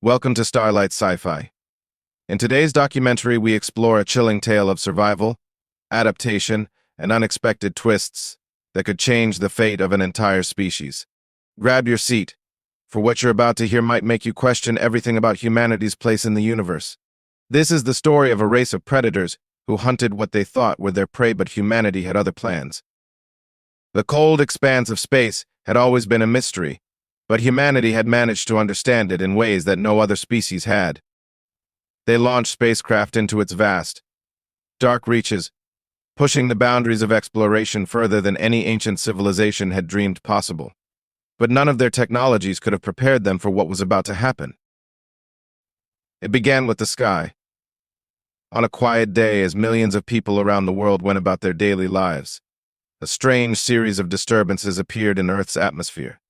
Welcome to Starlight Sci-Fi. In today's documentary, we explore a chilling tale of survival, adaptation, and unexpected twists that could change the fate of an entire species. Grab your seat, for what you're about to hear might make you question everything about humanity's place in the universe. This is the story of a race of predators who hunted what they thought were their prey, but humanity had other plans. The cold expanse of space had always been a mystery, but humanity had managed to understand it in ways that no other species had. They launched spacecraft into its vast, dark reaches, pushing the boundaries of exploration further than any ancient civilization had dreamed possible. But none of their technologies could have prepared them for what was about to happen. It began with the sky. On a quiet day, as millions of people around the world went about their daily lives, a strange series of disturbances appeared in Earth's atmosphere.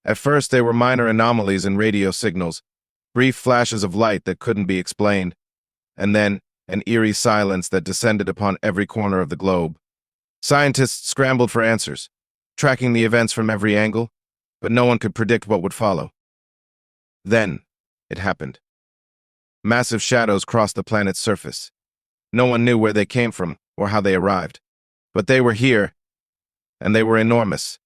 At first, they were minor anomalies in radio signals, brief flashes of light that couldn't be explained, and then an eerie silence that descended upon every corner of the globe. Scientists scrambled for answers, tracking the events from every angle, but no one could predict what would follow. Then, it happened. Massive shadows crossed the planet's surface. No one knew where they came from or how they arrived, but they were here, and they were enormous.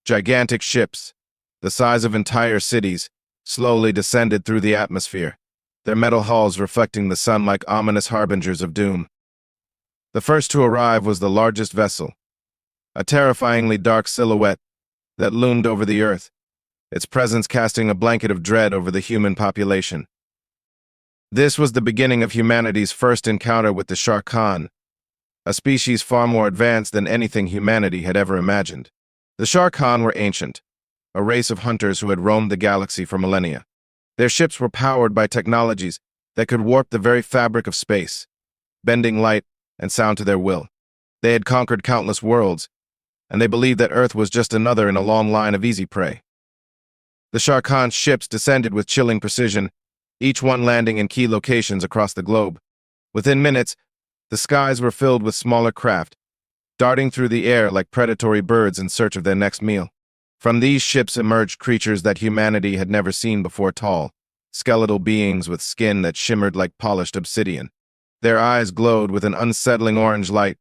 Gigantic ships, the size of entire cities, slowly descended through the atmosphere, their metal hulls reflecting the sun like ominous harbingers of doom. The first to arrive was the largest vessel, a terrifyingly dark silhouette that loomed over the Earth, its presence casting a blanket of dread over the human population. This was the beginning of humanity's first encounter with the Xar'Khan, a species far more advanced than anything humanity had ever imagined. The Xar'Khan were ancient, a race of hunters who had roamed the galaxy for millennia. Their ships were powered by technologies that could warp the very fabric of space, bending light and sound to their will. They had conquered countless worlds, and they believed that Earth was just another in a long line of easy prey. The Xar'Khan's ships descended with chilling precision, each one landing in key locations across the globe. Within minutes, the skies were filled with smaller craft, darting through the air like predatory birds in search of their next meal. From these ships emerged creatures that humanity had never seen before: tall, skeletal beings with skin that shimmered like polished obsidian. Their eyes glowed with an unsettling orange light,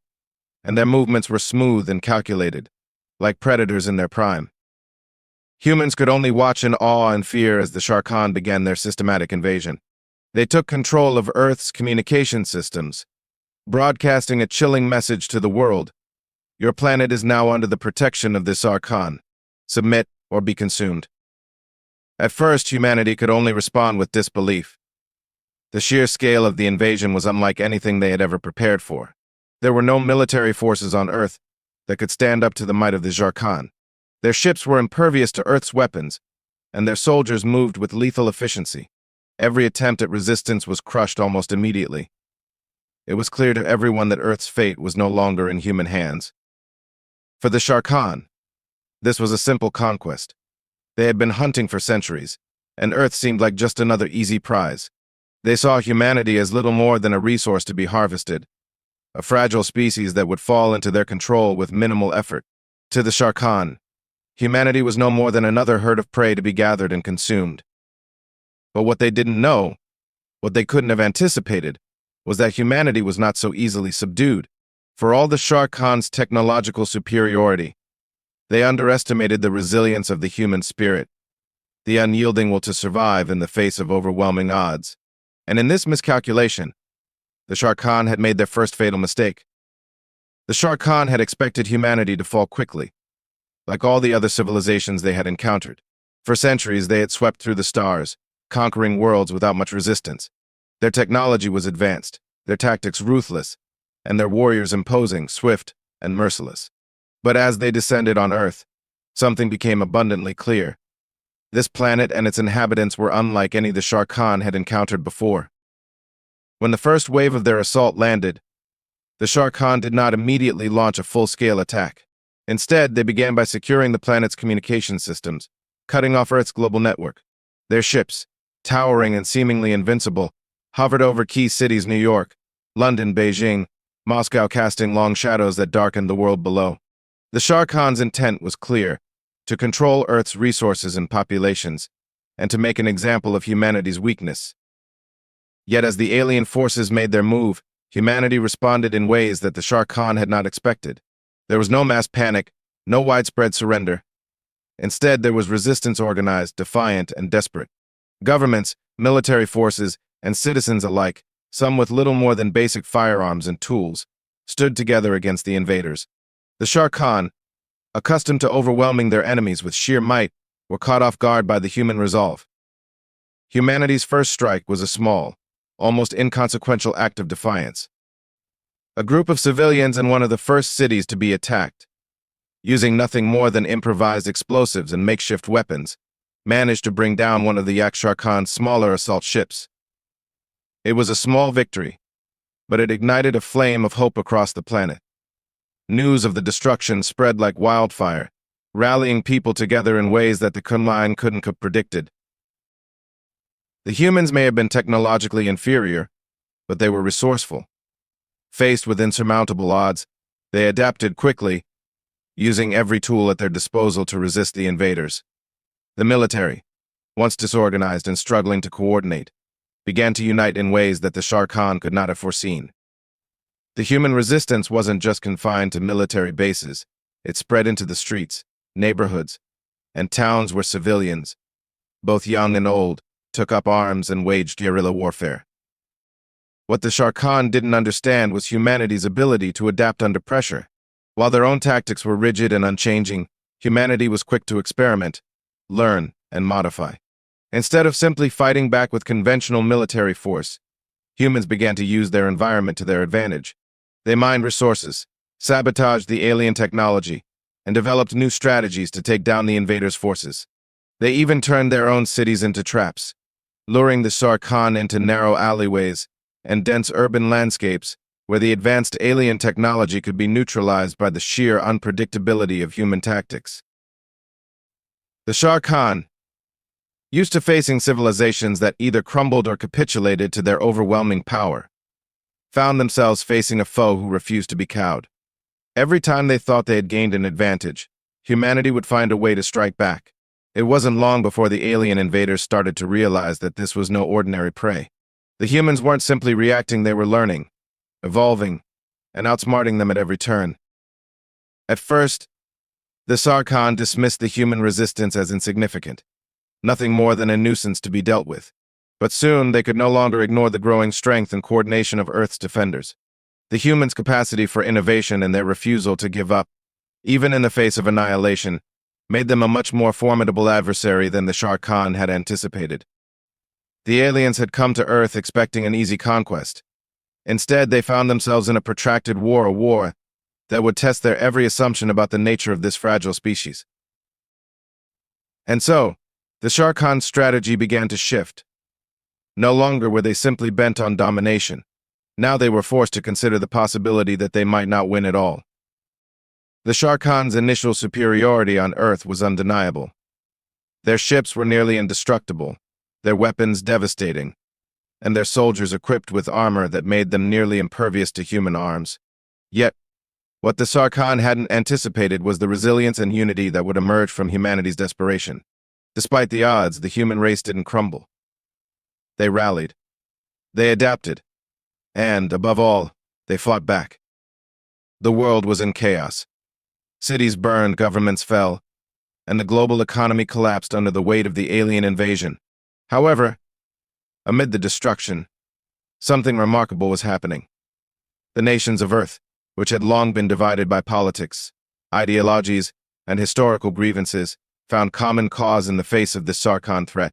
and their movements were smooth and calculated, like predators in their prime. Humans could only watch in awe and fear as the Xar'Khan began their systematic invasion. They took control of Earth's communication systems, broadcasting a chilling message to the world: your planet is now under the protection of the Xar'Khan. Submit or be consumed. At first, humanity could only respond with disbelief. The sheer scale of the invasion was unlike anything they had ever prepared for. There were no military forces on Earth that could stand up to the might of the Xar'Khan. Their ships were impervious to Earth's weapons, and their soldiers moved with lethal efficiency. Every attempt at resistance was crushed almost immediately. It was clear to everyone that Earth's fate was no longer in human hands. For the Xar'Khan, this was a simple conquest. They had been hunting for centuries, and Earth seemed like just another easy prize. They saw humanity as little more than a resource to be harvested, a fragile species that would fall into their control with minimal effort. To the Xar'Khan, humanity was no more than another herd of prey to be gathered and consumed. But what they didn't know, what they couldn't have anticipated, was that humanity was not so easily subdued. For all the Xar'Khan's technological superiority, they underestimated the resilience of the human spirit, the unyielding will to survive in the face of overwhelming odds. And in this miscalculation, the Xar'Khan had made their first fatal mistake. The Xar'Khan had expected humanity to fall quickly, like all the other civilizations they had encountered. For centuries, they had swept through the stars, conquering worlds without much resistance. Their technology was advanced, their tactics ruthless, and their warriors imposing, swift, and merciless. But as they descended on Earth, something became abundantly clear. This planet and its inhabitants were unlike any the Xar'Khan had encountered before. When the first wave of their assault landed, the Xar'Khan did not immediately launch a full-scale attack. Instead, they began by securing the planet's communication systems, cutting off Earth's global network. Their ships, towering and seemingly invincible, hovered over key cities: New York, London, Beijing, Moscow, casting long shadows that darkened the world below. The Xar'Khan's intent was clear: to control Earth's resources and populations, and to make an example of humanity's weakness. Yet as the alien forces made their move, humanity responded in ways that the Xar'Khan had not expected. There was no mass panic, no widespread surrender. Instead, there was resistance organized, defiant, and desperate. Governments, military forces, and citizens alike, some with little more than basic firearms and tools, stood together against the invaders. The Xar'Khan, accustomed to overwhelming their enemies with sheer might, were caught off guard by the human resolve. Humanity's first strike was a small, almost inconsequential act of defiance. A group of civilians in one of the first cities to be attacked, using nothing more than improvised explosives and makeshift weapons, managed to bring down one of the Xar'Khan's smaller assault ships. It was a small victory, but it ignited a flame of hope across the planet. News of the destruction spread like wildfire, rallying people together in ways that the Kunlun couldn't have predicted. The humans may have been technologically inferior, but they were resourceful. Faced with insurmountable odds, they adapted quickly, using every tool at their disposal to resist the invaders. The military, once disorganized and struggling to coordinate, began to unite in ways that the Xar'Khan could not have foreseen. The human resistance wasn't just confined to military bases. It spread into the streets, neighborhoods, and towns where civilians, both young and old, took up arms and waged guerrilla warfare. What the Xar'Khan didn't understand was humanity's ability to adapt under pressure. While their own tactics were rigid and unchanging, humanity was quick to experiment, learn, and modify. Instead of simply fighting back with conventional military force, humans began to use their environment to their advantage. They mined resources, sabotaged the alien technology, and developed new strategies to take down the invaders' forces. They even turned their own cities into traps, luring the Xar'Khan into narrow alleyways and dense urban landscapes where the advanced alien technology could be neutralized by the sheer unpredictability of human tactics. The Xar'Khan, used to facing civilizations that either crumbled or capitulated to their overwhelming power, found themselves facing a foe who refused to be cowed. Every time they thought they had gained an advantage, humanity would find a way to strike back. It wasn't long before the alien invaders started to realize that this was no ordinary prey. The humans weren't simply reacting, they were learning, evolving, and outsmarting them at every turn. At first, the Xar'Khan dismissed the human resistance as insignificant, nothing more than a nuisance to be dealt with. But soon they could no longer ignore the growing strength and coordination of Earth's defenders. The humans' capacity for innovation and their refusal to give up, even in the face of annihilation, made them a much more formidable adversary than the Xar'Khan had anticipated. The aliens had come to Earth expecting an easy conquest. Instead, they found themselves in a protracted war, a war that would test their every assumption about the nature of this fragile species. And so, the Xar'Khan's strategy began to shift. No longer were they simply bent on domination. Now they were forced to consider the possibility that they might not win at all. The Xar'Khan's initial superiority on Earth was undeniable. Their ships were nearly indestructible, their weapons devastating, and their soldiers equipped with armor that made them nearly impervious to human arms. Yet, what the Xar'Khan hadn't anticipated was the resilience and unity that would emerge from humanity's desperation. Despite the odds, the human race didn't crumble. They rallied. They adapted. And, above all, they fought back. The world was in chaos. Cities burned, governments fell, and the global economy collapsed under the weight of the alien invasion. However, amid the destruction, something remarkable was happening. The nations of Earth, which had long been divided by politics, ideologies, and historical grievances, found common cause in the face of this Xar'Khan threat.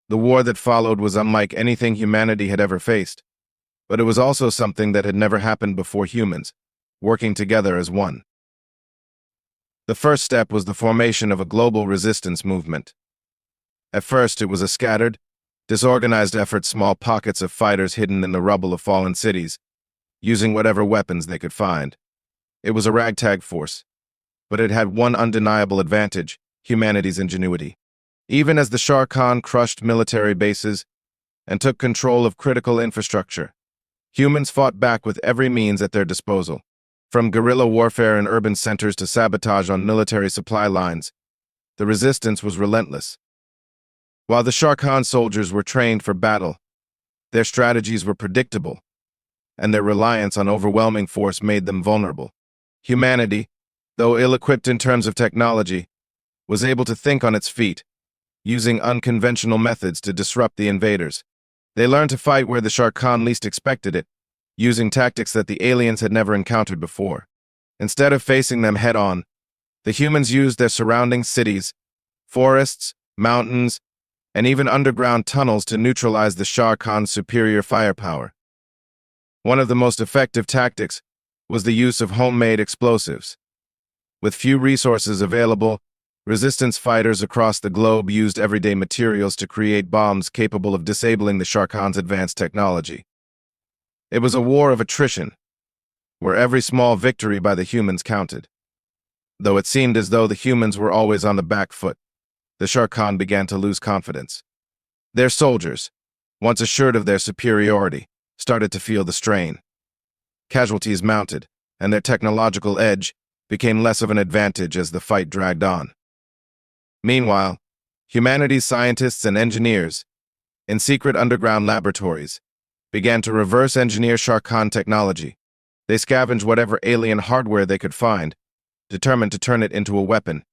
The war that followed was unlike anything humanity had ever faced, but it was also something that had never happened before: humans, working together as one. The first step was the formation of a global resistance movement. At first, it was a scattered, disorganized effort, small pockets of fighters hidden in the rubble of fallen cities, using whatever weapons they could find. It was a ragtag force, but it had one undeniable advantage: humanity's ingenuity. Even as the Xar'Khan crushed military bases and took control of critical infrastructure, humans fought back with every means at their disposal. From guerrilla warfare in urban centers to sabotage on military supply lines, the resistance was relentless. While the Xar'Khan soldiers were trained for battle, their strategies were predictable, and their reliance on overwhelming force made them vulnerable. Humanity, though ill-equipped in terms of technology, was able to think on its feet, using unconventional methods to disrupt the invaders. They learned to fight where the Xar'Khan least expected it, using tactics that the aliens had never encountered before. Instead of facing them head-on, the humans used their surrounding cities, forests, mountains, and even underground tunnels to neutralize the Xar'Khan's superior firepower. One of the most effective tactics was the use of homemade explosives. With few resources available, resistance fighters across the globe used everyday materials to create bombs capable of disabling the Xar'Khan's advanced technology. It was a war of attrition, where every small victory by the humans counted. Though it seemed as though the humans were always on the back foot, the Xar'Khan began to lose confidence. Their soldiers, once assured of their superiority, started to feel the strain. Casualties mounted, and their technological edge became less of an advantage as the fight dragged on. Meanwhile, humanity's scientists and engineers, in secret underground laboratories, began to reverse engineer Xar'Khan technology. They scavenged whatever alien hardware they could find, determined to turn it into a weapon.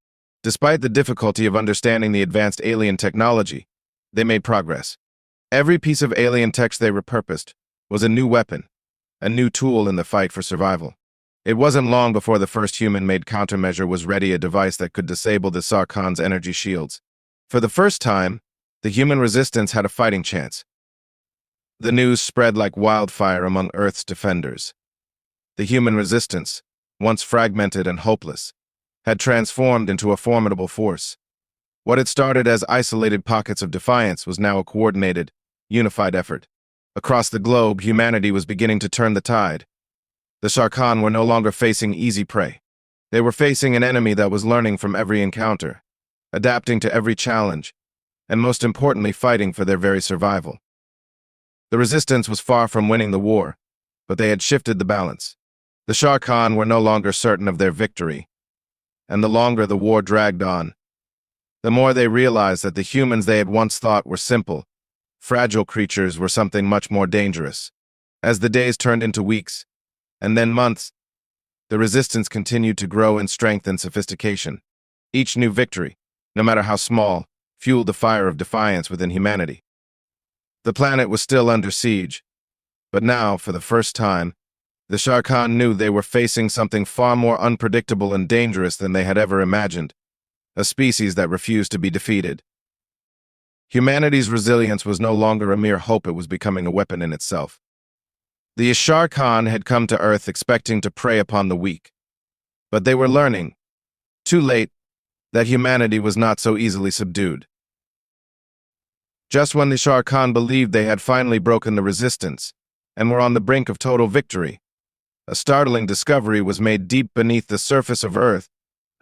Despite the difficulty of understanding the advanced alien technology, they made progress. Every piece of alien tech they repurposed was a new weapon, a new tool in the fight for survival. It wasn't long before the first human-made countermeasure was ready, a device that could disable the Xar'Khan's energy shields. For the first time, the human resistance had a fighting chance. The news spread like wildfire among Earth's defenders. The human resistance, once fragmented and hopeless, had transformed into a formidable force. What had started as isolated pockets of defiance was now a coordinated, unified effort. Across the globe, humanity was beginning to turn the tide. The Xar'Khan were no longer facing easy prey. They were facing an enemy that was learning from every encounter, adapting to every challenge, and most importantly, fighting for their very survival. The resistance was far from winning the war, but they had shifted the balance. The Xar'Khan were no longer certain of their victory, and the longer the war dragged on, the more they realized that the humans they had once thought were simple, fragile creatures were something much more dangerous. As the days turned into weeks, and then months, the resistance continued to grow in strength and sophistication. Each new victory, no matter how small, fueled the fire of defiance within humanity. The planet was still under siege, but now, for the first time, the Xar'Khan knew they were facing something far more unpredictable and dangerous than they had ever imagined, a species that refused to be defeated. Humanity's resilience was no longer a mere hope, it was becoming a weapon in itself. The Xar'Khan had come to Earth expecting to prey upon the weak, but they were learning, too late, that humanity was not so easily subdued. Just when the Xar'Khan believed they had finally broken the resistance and were on the brink of total victory, a startling discovery was made deep beneath the surface of Earth,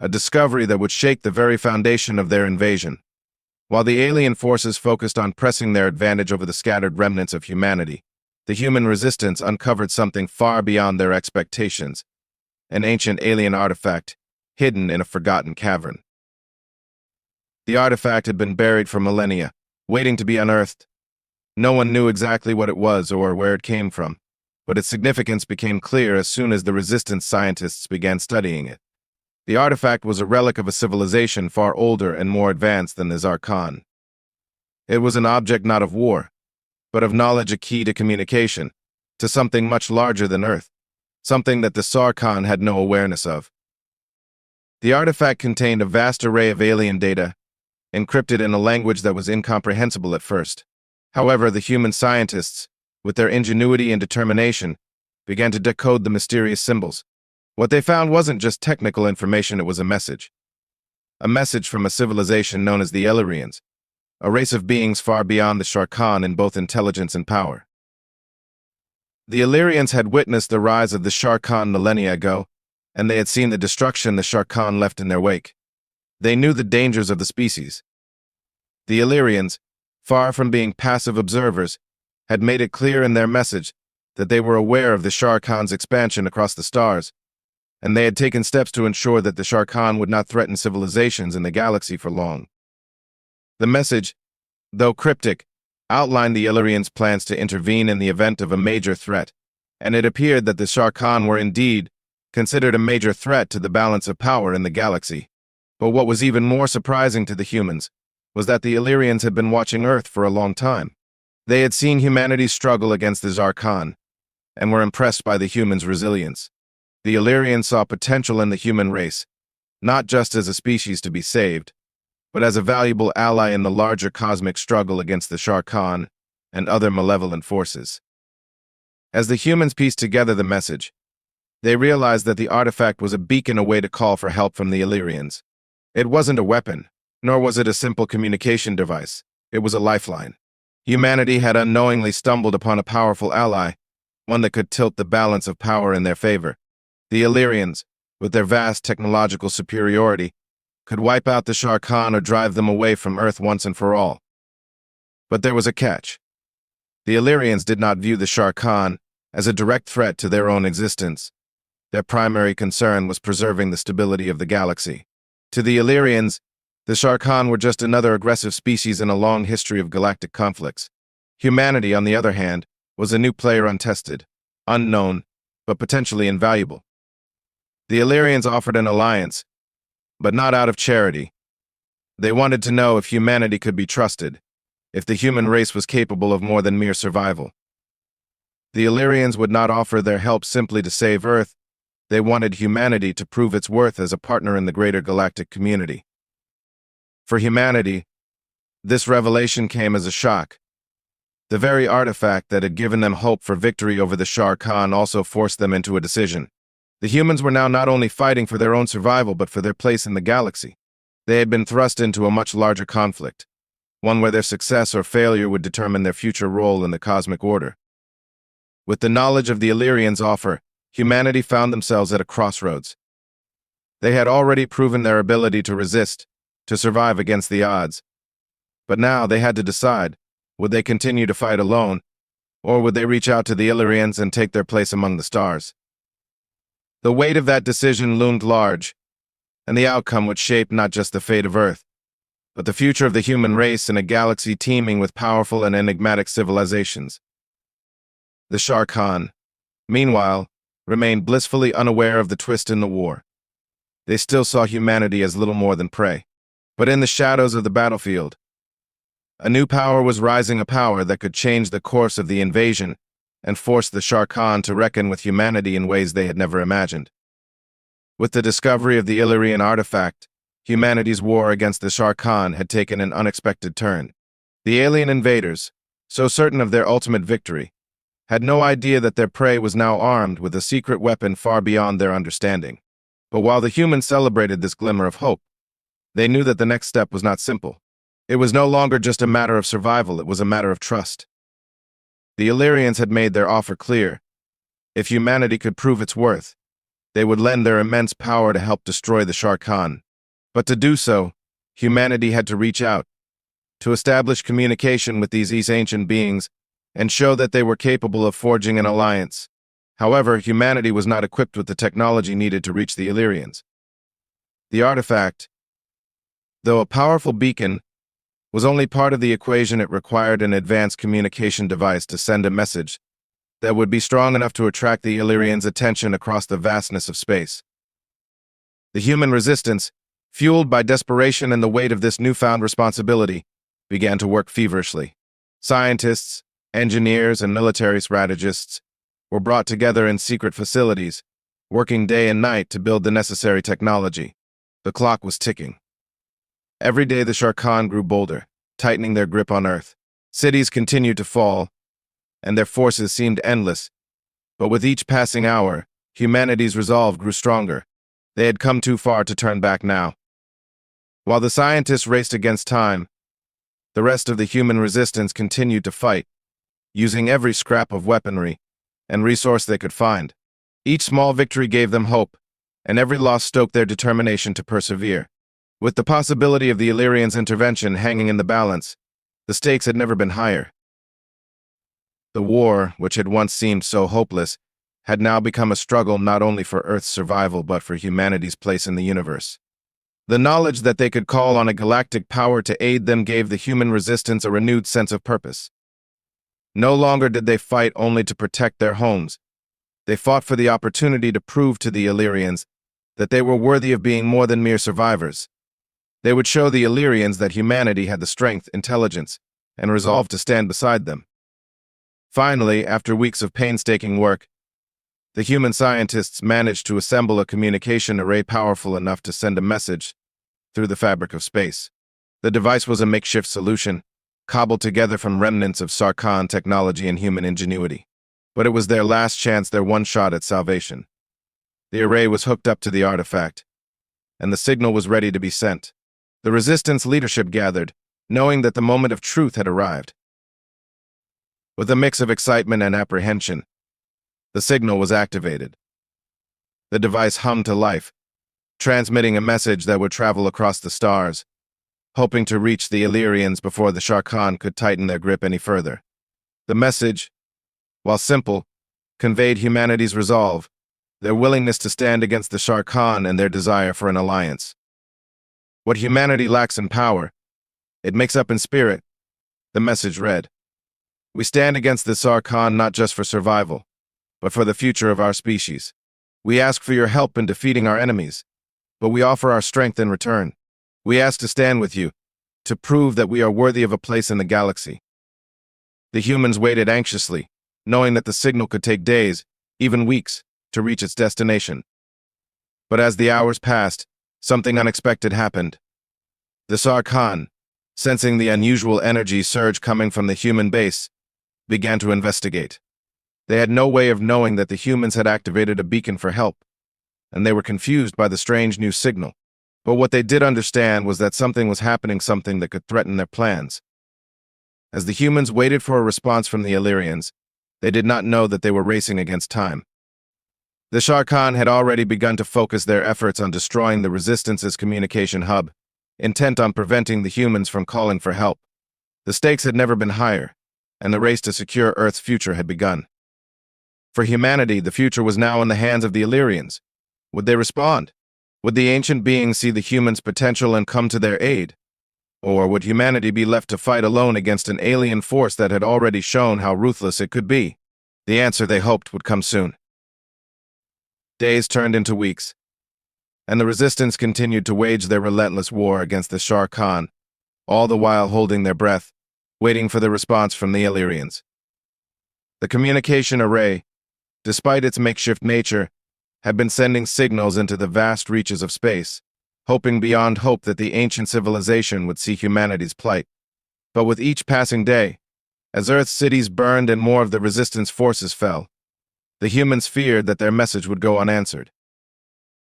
a discovery that would shake the very foundation of their invasion. While the alien forces focused on pressing their advantage over the scattered remnants of humanity, the human resistance uncovered something far beyond their expectations, an ancient alien artifact hidden in a forgotten cavern. The artifact had been buried for millennia, waiting to be unearthed. No one knew exactly what it was or where it came from, but its significance became clear as soon as the resistance scientists began studying it. The artifact was a relic of a civilization far older and more advanced than the Xar'Khan. It was an object not of war, but of knowledge, a key to communication, to something much larger than Earth, something that the Xar'Khan had no awareness of. The artifact contained a vast array of alien data, encrypted in a language that was incomprehensible at first. However, the human scientists, with their ingenuity and determination, began to decode the mysterious symbols. What they found wasn't just technical information, it was a message. A message from a civilization known as the Illyrians, a race of beings far beyond the Xar'Khan in both intelligence and power. The Illyrians had witnessed the rise of the Xar'Khan millennia ago, and they had seen the destruction the Xar'Khan left in their wake. They knew the dangers of the species. The Illyrians, far from being passive observers, had made it clear in their message that they were aware of the Xar'Khan's expansion across the stars, and they had taken steps to ensure that the Xar'Khan would not threaten civilizations in the galaxy for long. The message, though cryptic, outlined the Illyrians' plans to intervene in the event of a major threat, and it appeared that the Xar'Khan were indeed considered a major threat to the balance of power in the galaxy. But what was even more surprising to the humans was that the Illyrians had been watching Earth for a long time. They had seen humanity's struggle against the Xar'Khan and were impressed by the humans' resilience. The Illyrians saw potential in the human race, not just as a species to be saved, but as a valuable ally in the larger cosmic struggle against the Xar'Khan and other malevolent forces. As the humans pieced together the message, they realized that the artifact was a beacon, a way to call for help from the Illyrians. It wasn't a weapon, nor was it a simple communication device. It was a lifeline. Humanity had unknowingly stumbled upon a powerful ally, one that could tilt the balance of power in their favor. The Illyrians, with their vast technological superiority, could wipe out the Xar'Khan or drive them away from Earth once and for all. But there was a catch. The Illyrians did not view the Xar'Khan as a direct threat to their own existence. Their primary concern was preserving the stability of the galaxy. To the Illyrians, the Xar'Khan were just another aggressive species in a long history of galactic conflicts. Humanity, on the other hand, was a new player, untested, unknown, but potentially invaluable. The Illyrians offered an alliance, but not out of charity. They wanted to know if humanity could be trusted, if the human race was capable of more than mere survival. The Illyrians would not offer their help simply to save Earth. They wanted humanity to prove its worth as a partner in the greater galactic community. For humanity, this revelation came as a shock. The very artifact that had given them hope for victory over the Xar'Khan also forced them into a decision. The humans were now not only fighting for their own survival but for their place in the galaxy. They had been thrust into a much larger conflict, one where their success or failure would determine their future role in the cosmic order. With the knowledge of the Illyrians' offer, humanity found themselves at a crossroads. They had already proven their ability to resist, to survive against the odds. But now they had to decide, would they continue to fight alone, or would they reach out to the Illyrians and take their place among the stars? The weight of that decision loomed large, and the outcome would shape not just the fate of Earth, but the future of the human race in a galaxy teeming with powerful and enigmatic civilizations. The Xar'Khan, meanwhile, remained blissfully unaware of the twist in the war. They still saw humanity as little more than prey. But in the shadows of the battlefield, a new power was rising, a power that could change the course of the invasion and force the Xar'Khan to reckon with humanity in ways they had never imagined. With the discovery of the Illyrian artifact, humanity's war against the Xar'Khan had taken an unexpected turn. The alien invaders, so certain of their ultimate victory, had no idea that their prey was now armed with a secret weapon far beyond their understanding. But while the humans celebrated this glimmer of hope, they knew that the next step was not simple. It was no longer just a matter of survival, it was a matter of trust. The Illyrians had made their offer clear. If humanity could prove its worth, they would lend their immense power to help destroy the Xar'Khan. But to do so, humanity had to reach out, to establish communication with these ancient beings, and show that they were capable of forging an alliance. However, humanity was not equipped with the technology needed to reach the Illyrians. The artifact, though a powerful beacon, was only part of the equation. It required an advanced communication device to send a message that would be strong enough to attract the Illyrians' attention across the vastness of space. The human resistance, fueled by desperation and the weight of this newfound responsibility, began to work feverishly. Scientists, engineers, and military strategists were brought together in secret facilities, working day and night to build the necessary technology. The clock was ticking. Every day the Xar'Khan grew bolder, tightening their grip on Earth. Cities continued to fall, and their forces seemed endless. But with each passing hour, humanity's resolve grew stronger. They had come too far to turn back now. While the scientists raced against time, the rest of the human resistance continued to fight, using every scrap of weaponry and resource they could find. Each small victory gave them hope, and every loss stoked their determination to persevere. With the possibility of the Illyrians' intervention hanging in the balance, the stakes had never been higher. The war, which had once seemed so hopeless, had now become a struggle not only for Earth's survival but for humanity's place in the universe. The knowledge that they could call on a galactic power to aid them gave the human resistance a renewed sense of purpose. No longer did they fight only to protect their homes. They fought for the opportunity to prove to the Illyrians that they were worthy of being more than mere survivors. They would show the Illyrians that humanity had the strength, intelligence, and resolve to stand beside them. Finally, after weeks of painstaking work, the human scientists managed to assemble a communication array powerful enough to send a message through the fabric of space. The device was a makeshift solution, cobbled together from remnants of Xar'Khan technology and human ingenuity. But it was their last chance, their one shot at salvation. The array was hooked up to the artifact, and the signal was ready to be sent. The resistance leadership gathered, knowing that the moment of truth had arrived. With a mix of excitement and apprehension, the signal was activated. The device hummed to life, transmitting a message that would travel across the stars, hoping to reach the Illyrians before the Xar'Khan could tighten their grip any further. The message, while simple, conveyed humanity's resolve, their willingness to stand against the Xar'Khan and their desire for an alliance. What humanity lacks in power, it makes up in spirit, the message read. We stand against the Xar'Khan not just for survival, but for the future of our species. We ask for your help in defeating our enemies, but we offer our strength in return. We ask to stand with you, to prove that we are worthy of a place in the galaxy. The humans waited anxiously, knowing that the signal could take days, even weeks, to reach its destination. But as the hours passed, something unexpected happened. The Xar'Khan, sensing the unusual energy surge coming from the human base, began to investigate. They had no way of knowing that the humans had activated a beacon for help, and they were confused by the strange new signal. But what they did understand was that something was happening, something that could threaten their plans. As the humans waited for a response from the Illyrians, they did not know that they were racing against time. The Xar'Khan had already begun to focus their efforts on destroying the Resistance's communication hub, intent on preventing the humans from calling for help. The stakes had never been higher, and the race to secure Earth's future had begun. For humanity, the future was now in the hands of the Illyrians. Would they respond? Would the ancient beings see the humans' potential and come to their aid? Or would humanity be left to fight alone against an alien force that had already shown how ruthless it could be? The answer they hoped would come soon. Days turned into weeks, and the Resistance continued to wage their relentless war against the Xar'Khan, all the while holding their breath, waiting for the response from the Illyrians. The communication array, despite its makeshift nature, had been sending signals into the vast reaches of space, hoping beyond hope that the ancient civilization would see humanity's plight. But with each passing day, as Earth's cities burned and more of the Resistance forces fell, the humans feared that their message would go unanswered.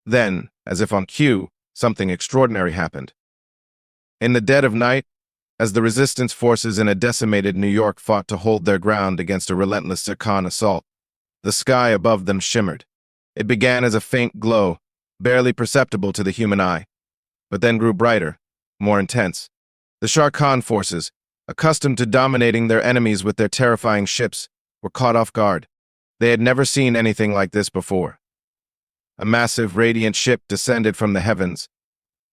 Then, as if on cue, something extraordinary happened. In the dead of night, as the Resistance forces in a decimated New York fought to hold their ground against a relentless Xar'Khan assault, the sky above them shimmered. It began as a faint glow, barely perceptible to the human eye, but then grew brighter, more intense. The Xar'Khan forces, accustomed to dominating their enemies with their terrifying ships, were caught off guard. They had never seen anything like this before. A massive, radiant ship descended from the heavens,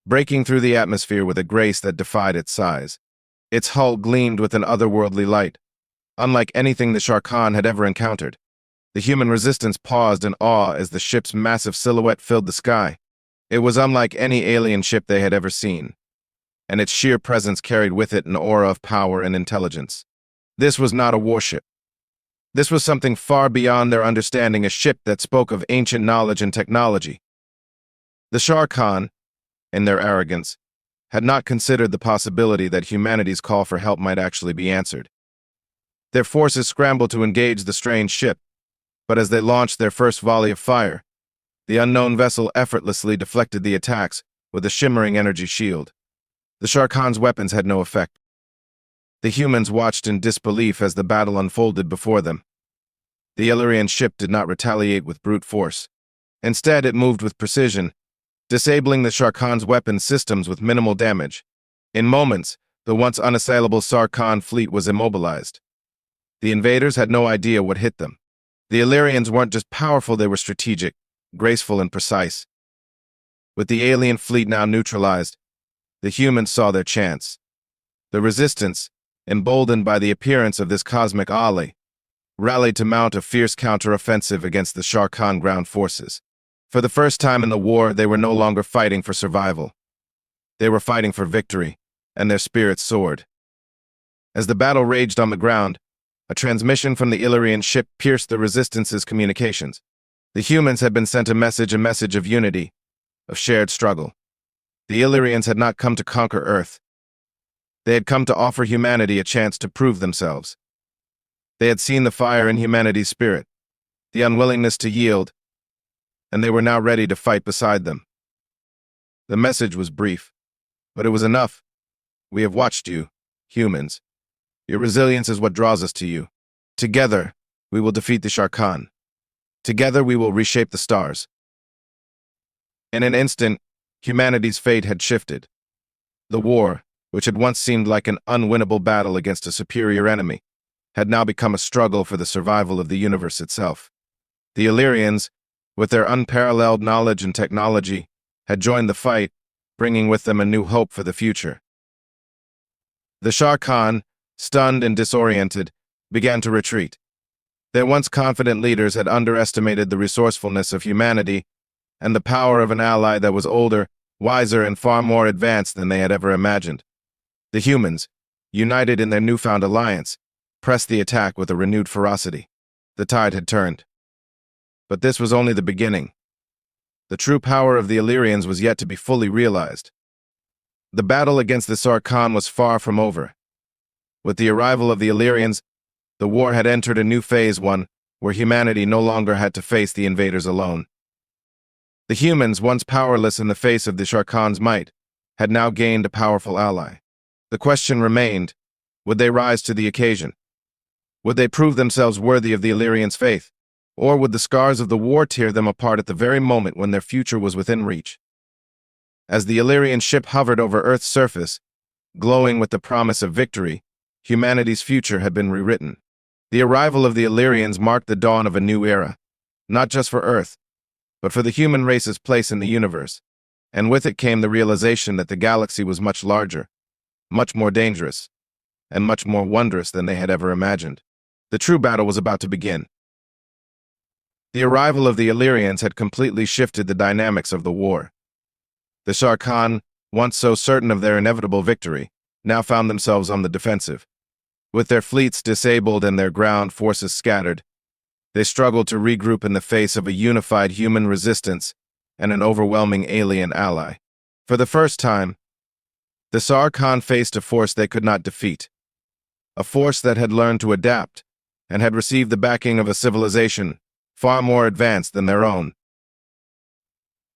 breaking through the atmosphere with a grace that defied its size. Its hull gleamed with an otherworldly light, unlike anything the Xar'Khan had ever encountered. The human resistance paused in awe as the ship's massive silhouette filled the sky. It was unlike any alien ship they had ever seen, and its sheer presence carried with it an aura of power and intelligence. This was not a warship. This was something far beyond their understanding, a ship that spoke of ancient knowledge and technology. The Xar'Khan, in their arrogance, had not considered the possibility that humanity's call for help might actually be answered. Their forces scrambled to engage the strange ship, but as they launched their first volley of fire, the unknown vessel effortlessly deflected the attacks with a shimmering energy shield. The Xar'Khan's weapons had no effect. The humans watched in disbelief as the battle unfolded before them. The Illyrian ship did not retaliate with brute force. Instead, it moved with precision, disabling the Xar'Khan's weapon systems with minimal damage. In moments, the once unassailable Xar'Khan fleet was immobilized. The invaders had no idea what hit them. The Illyrians weren't just powerful, they were strategic, graceful, and precise. With the alien fleet now neutralized, the humans saw their chance. The resistance, emboldened by the appearance of this cosmic ally, rallied to mount a fierce counter-offensive against the Xar'Khan ground forces. For the first time in the war, they were no longer fighting for survival. They were fighting for victory, and their spirits soared. As the battle raged on the ground, a transmission from the Illyrian ship pierced the Resistance's communications. The humans had been sent a message of unity, of shared struggle. The Illyrians had not come to conquer Earth. They had come to offer humanity a chance to prove themselves. They had seen the fire in humanity's spirit, the unwillingness to yield, and they were now ready to fight beside them. The message was brief, but it was enough. We have watched you, humans. Your resilience is what draws us to you. Together, we will defeat the Xar'Khan. Together, we will reshape the stars. In an instant, humanity's fate had shifted. The war, which had once seemed like an unwinnable battle against a superior enemy, had now become a struggle for the survival of the universe itself. The Illyrians, with their unparalleled knowledge and technology, had joined the fight, bringing with them a new hope for the future. The Xar'Khan, stunned and disoriented, began to retreat. Their once confident leaders had underestimated the resourcefulness of humanity and the power of an ally that was older, wiser, and far more advanced than they had ever imagined. The humans, united in their newfound alliance, pressed the attack with a renewed ferocity. The tide had turned. But this was only the beginning. The true power of the Illyrians was yet to be fully realized. The battle against the Xar'Khan was far from over. With the arrival of the Illyrians, the war had entered a new phase, one where humanity no longer had to face the invaders alone. The humans, once powerless in the face of the Xar'Khan's might, had now gained a powerful ally. The question remained, would they rise to the occasion? Would they prove themselves worthy of the Illyrians' faith? Or would the scars of the war tear them apart at the very moment when their future was within reach? As the Illyrian ship hovered over Earth's surface, glowing with the promise of victory, humanity's future had been rewritten. The arrival of the Illyrians marked the dawn of a new era, not just for Earth, but for the human race's place in the universe. And with it came the realization that the galaxy was much larger, much more dangerous, and much more wondrous than they had ever imagined. The true battle was about to begin. The arrival of the Illyrians had completely shifted the dynamics of the war. The Xar'Khan, once so certain of their inevitable victory, now found themselves on the defensive. With their fleets disabled and their ground forces scattered, they struggled to regroup in the face of a unified human resistance and an overwhelming alien ally. For the first time, the Xar'Khan faced a force they could not defeat, a force that had learned to adapt and had received the backing of a civilization far more advanced than their own.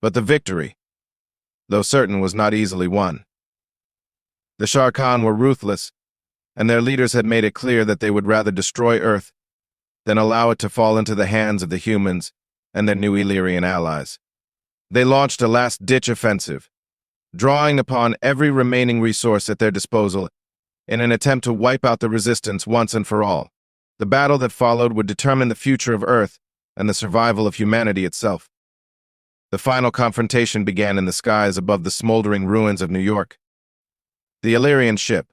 But the victory, though certain, was not easily won. The Xar'Khan were ruthless, and their leaders had made it clear that they would rather destroy Earth than allow it to fall into the hands of the humans and their new Illyrian allies. They launched a last-ditch offensive, drawing upon every remaining resource at their disposal in an attempt to wipe out the resistance once and for all. The battle that followed would determine the future of Earth and the survival of humanity itself. The final confrontation began in the skies above the smoldering ruins of New York. The Illyrian ship,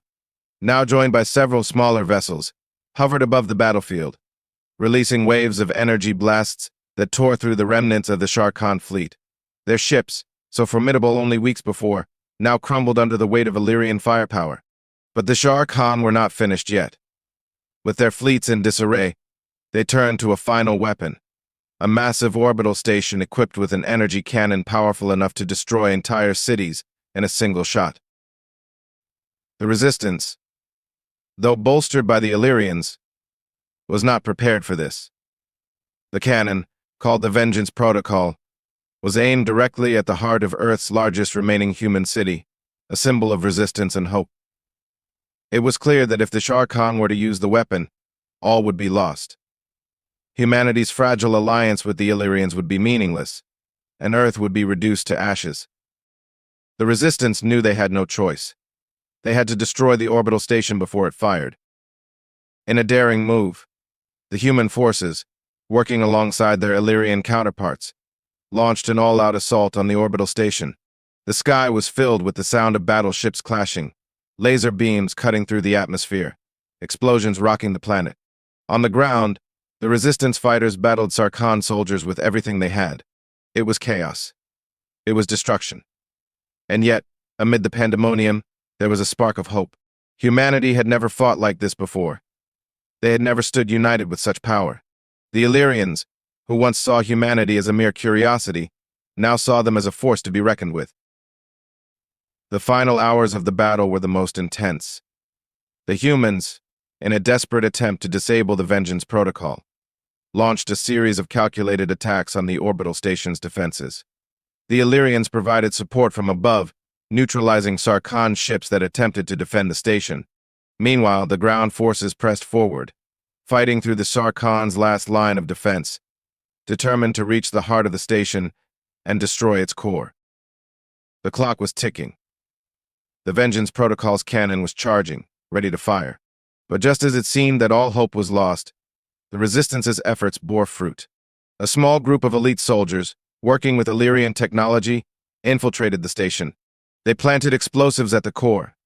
now joined by several smaller vessels, hovered above the battlefield, releasing waves of energy blasts that tore through the remnants of the Xar'Khan fleet. Their ships, so formidable only weeks before, now crumbled under the weight of Illyrian firepower. But the Xar'Khan were not finished yet. With their fleets in disarray, they turned to a final weapon, a massive orbital station equipped with an energy cannon powerful enough to destroy entire cities in a single shot. The resistance, though bolstered by the Illyrians, was not prepared for this. The cannon, called the Vengeance Protocol, was aimed directly at the heart of Earth's largest remaining human city, a symbol of resistance and hope. It was clear that if the Xar'Khan were to use the weapon, all would be lost. Humanity's fragile alliance with the Illyrians would be meaningless, and Earth would be reduced to ashes. The Resistance knew they had no choice. They had to destroy the orbital station before it fired. In a daring move, the human forces, working alongside their Illyrian counterparts, launched an all-out assault on the orbital station. The sky was filled with the sound of battleships clashing, laser beams cutting through the atmosphere, explosions rocking the planet. On the ground, the resistance fighters battled Xar'Khan soldiers with everything they had. It was chaos. It was destruction. And yet, amid the pandemonium, there was a spark of hope. Humanity had never fought like this before. They had never stood united with such power. The Illyrians, who once saw humanity as a mere curiosity, now saw them as a force to be reckoned with. The final hours of the battle were the most intense. The humans, in a desperate attempt to disable the Vengeance Protocol, launched a series of calculated attacks on the orbital station's defenses. The Illyrians provided support from above, neutralizing Xar'Khan ships that attempted to defend the station. Meanwhile, the ground forces pressed forward, fighting through the Xar'Khan's last line of defense, determined to reach the heart of the station and destroy its core. The clock was ticking. The Vengeance Protocol's cannon was charging, ready to fire. But just as it seemed that all hope was lost, the Resistance's efforts bore fruit. A small group of elite soldiers, working with Illyrian technology, infiltrated the station. They planted explosives at the core,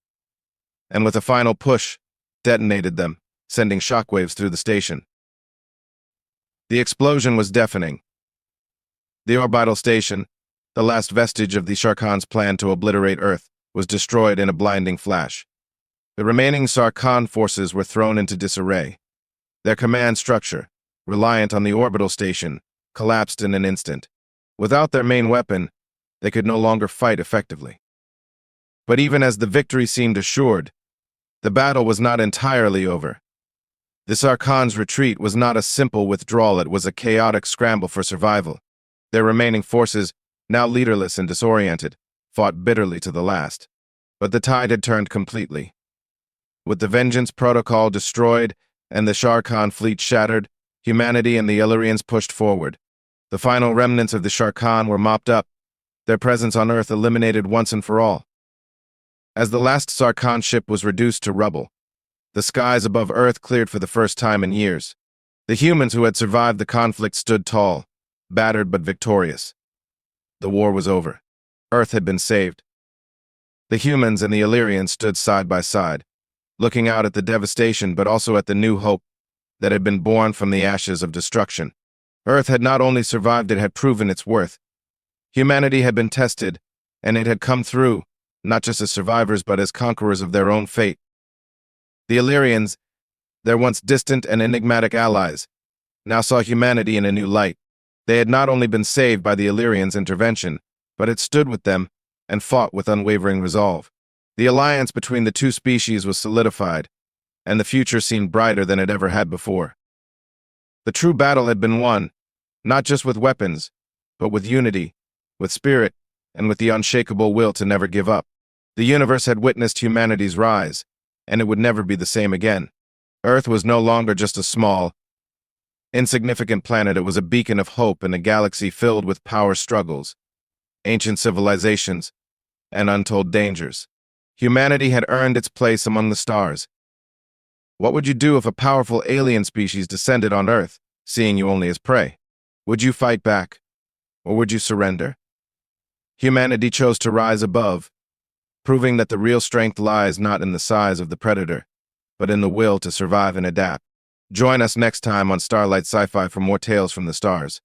and with a final push, detonated them, sending shockwaves through the station. The explosion was deafening. The orbital station, the last vestige of the Xar'Khan's plan to obliterate Earth, was destroyed in a blinding flash. The remaining Xar'Khan forces were thrown into disarray. Their command structure, reliant on the orbital station, collapsed in an instant. Without their main weapon, they could no longer fight effectively. But even as the victory seemed assured, the battle was not entirely over. The Xar'Khan's retreat was not a simple withdrawal, it was a chaotic scramble for survival. Their remaining forces, now leaderless and disoriented, fought bitterly to the last. But the tide had turned completely. With the Vengeance Protocol destroyed and the Xar'Khan fleet shattered, humanity and the Illyrians pushed forward. The final remnants of the Xar'Khan were mopped up, their presence on Earth eliminated once and for all. As the last Xar'Khan ship was reduced to rubble, the skies above Earth cleared for the first time in years. The humans who had survived the conflict stood tall, battered but victorious. The war was over. Earth had been saved. The humans and the Illyrians stood side by side, looking out at the devastation but also at the new hope that had been born from the ashes of destruction. Earth had not only survived, it had proven its worth. Humanity had been tested, and it had come through, not just as survivors but as conquerors of their own fate. The Illyrians, their once distant and enigmatic allies, now saw humanity in a new light. They had not only been saved by the Illyrians' intervention, but had stood with them and fought with unwavering resolve. The alliance between the two species was solidified, and the future seemed brighter than it ever had before. The true battle had been won, not just with weapons, but with unity, with spirit, and with the unshakable will to never give up. The universe had witnessed humanity's rise, and it would never be the same again. Earth was no longer just a small, insignificant planet. It was a beacon of hope in a galaxy filled with power struggles, ancient civilizations, and untold dangers. Humanity had earned its place among the stars. What would you do if a powerful alien species descended on Earth, seeing you only as prey? Would you fight back, or would you surrender? Humanity chose to rise above, proving that the real strength lies not in the size of the predator, but in the will to survive and adapt. Join us next time on Starlight Sci-Fi for more tales from the stars.